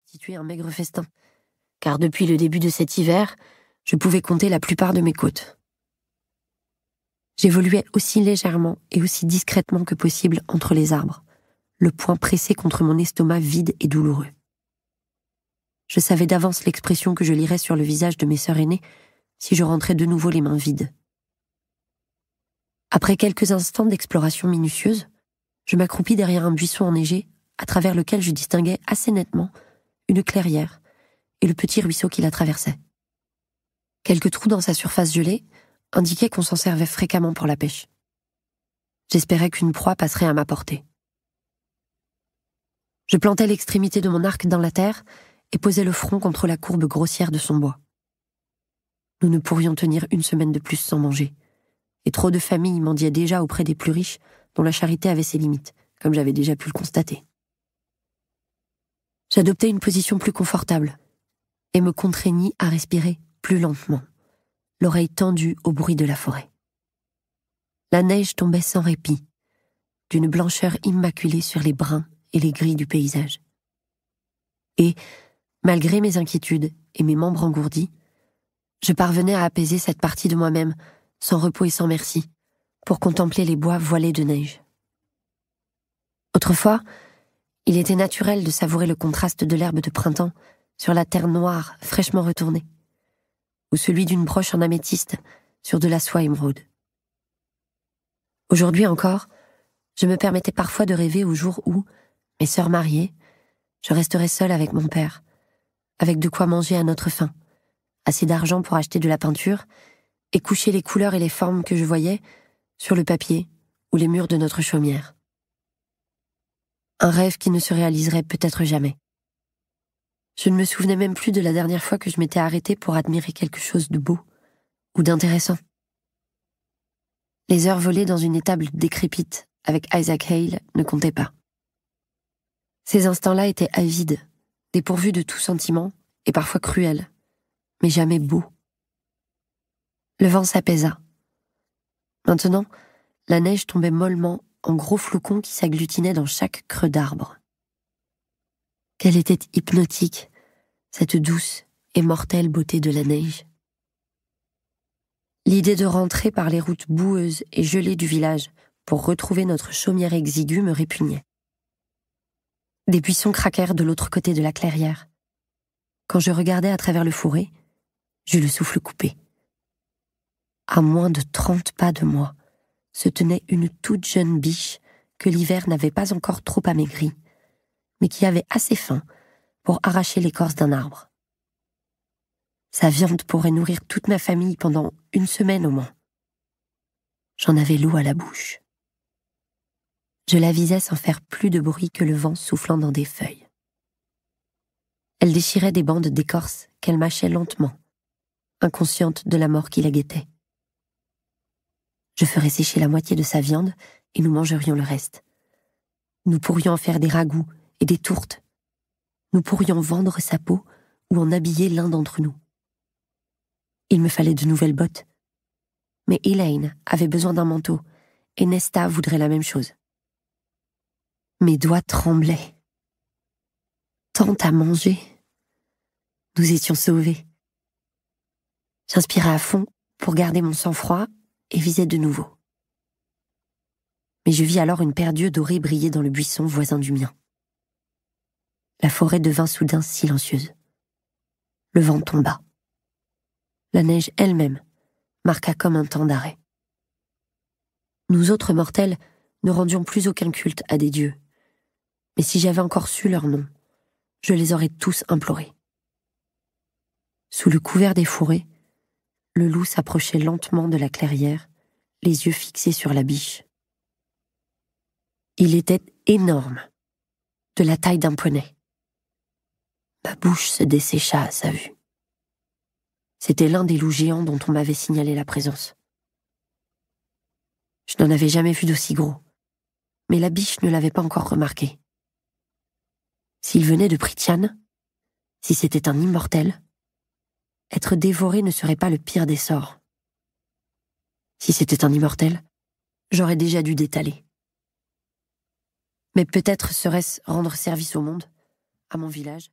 constituer un maigre festin, car depuis le début de cet hiver, je pouvais compter la plupart de mes côtes. J'évoluais aussi légèrement et aussi discrètement que possible entre les arbres, le poing pressé contre mon estomac vide et douloureux. Je savais d'avance l'expression que je lirais sur le visage de mes sœurs aînées si je rentrais de nouveau les mains vides. Après quelques instants d'exploration minutieuse, je m'accroupis derrière un buisson enneigé à travers lequel je distinguais assez nettement une clairière et le petit ruisseau qui la traversait. Quelques trous dans sa surface gelée indiquaient qu'on s'en servait fréquemment pour la pêche. J'espérais qu'une proie passerait à ma portée. Je plantai l'extrémité de mon arc dans la terre et posai le front contre la courbe grossière de son bois. Nous ne pourrions tenir une semaine de plus sans manger, et trop de familles mendiaient déjà auprès des plus riches dont la charité avait ses limites, comme j'avais déjà pu le constater. J'adoptai une position plus confortable et me contraignis à respirer plus lentement, l'oreille tendue au bruit de la forêt. La neige tombait sans répit, d'une blancheur immaculée sur les bruns et les gris du paysage. Et, malgré mes inquiétudes et mes membres engourdis, je parvenais à apaiser cette partie de moi-même, sans repos et sans merci, pour contempler les bois voilés de neige. Autrefois, il était naturel de savourer le contraste de l'herbe de printemps sur la terre noire fraîchement retournée, ou celui d'une broche en améthyste sur de la soie émeraude. Aujourd'hui encore, je me permettais parfois de rêver au jour où, mes sœurs mariées, je resterais seule avec mon père, avec de quoi manger à notre faim, assez d'argent pour acheter de la peinture et coucher les couleurs et les formes que je voyais sur le papier ou les murs de notre chaumière. Un rêve qui ne se réaliserait peut-être jamais. Je ne me souvenais même plus de la dernière fois que je m'étais arrêtée pour admirer quelque chose de beau ou d'intéressant. Les heures volées dans une étable décrépite avec Isaac Hale ne comptaient pas. Ces instants-là étaient avides, dépourvus de tout sentiment et parfois cruels, mais jamais beaux. Le vent s'apaisa. Maintenant, la neige tombait mollement en gros flocons qui s'agglutinaient dans chaque creux d'arbre. Quelle était hypnotique, cette douce et mortelle beauté de la neige. L'idée de rentrer par les routes boueuses et gelées du village pour retrouver notre chaumière exiguë me répugnait. Des buissons craquèrent de l'autre côté de la clairière. Quand je regardais à travers le fourré, j'eus le souffle coupé. À moins de 30 pas de moi, se tenait une toute jeune biche que l'hiver n'avait pas encore trop amaigrie, mais qui avait assez faim pour arracher l'écorce d'un arbre. Sa viande pourrait nourrir toute ma famille pendant une semaine au moins. J'en avais l'eau à la bouche. Je la visais sans faire plus de bruit que le vent soufflant dans des feuilles. Elle déchirait des bandes d'écorce qu'elle mâchait lentement, inconsciente de la mort qui la guettait. Je ferais sécher la moitié de sa viande et nous mangerions le reste. Nous pourrions en faire des ragoûts et des tourtes. Nous pourrions vendre sa peau ou en habiller l'un d'entre nous. Il me fallait de nouvelles bottes. Mais Elaine avait besoin d'un manteau et Nesta voudrait la même chose. Mes doigts tremblaient. Tant à manger. Nous étions sauvés. J'inspirais à fond pour garder mon sang-froid et visais de nouveau. Mais je vis alors une paire d'yeux dorés briller dans le buisson voisin du mien. La forêt devint soudain silencieuse. Le vent tomba. La neige elle-même marqua comme un temps d'arrêt. Nous autres mortels ne rendions plus aucun culte à des dieux. Mais si j'avais encore su leur nom, je les aurais tous implorés. Sous le couvert des fourrés, le loup s'approchait lentement de la clairière, les yeux fixés sur la biche. Il était énorme, de la taille d'un poney. Ma bouche se dessécha à sa vue. C'était l'un des loups géants dont on m'avait signalé la présence. Je n'en avais jamais vu d'aussi gros, mais la biche ne l'avait pas encore remarqué. S'il venait de Prythian, si c'était un immortel, être dévoré ne serait pas le pire des sorts. Si c'était un immortel, j'aurais déjà dû détaler. Mais peut-être serait-ce rendre service au monde, à mon village,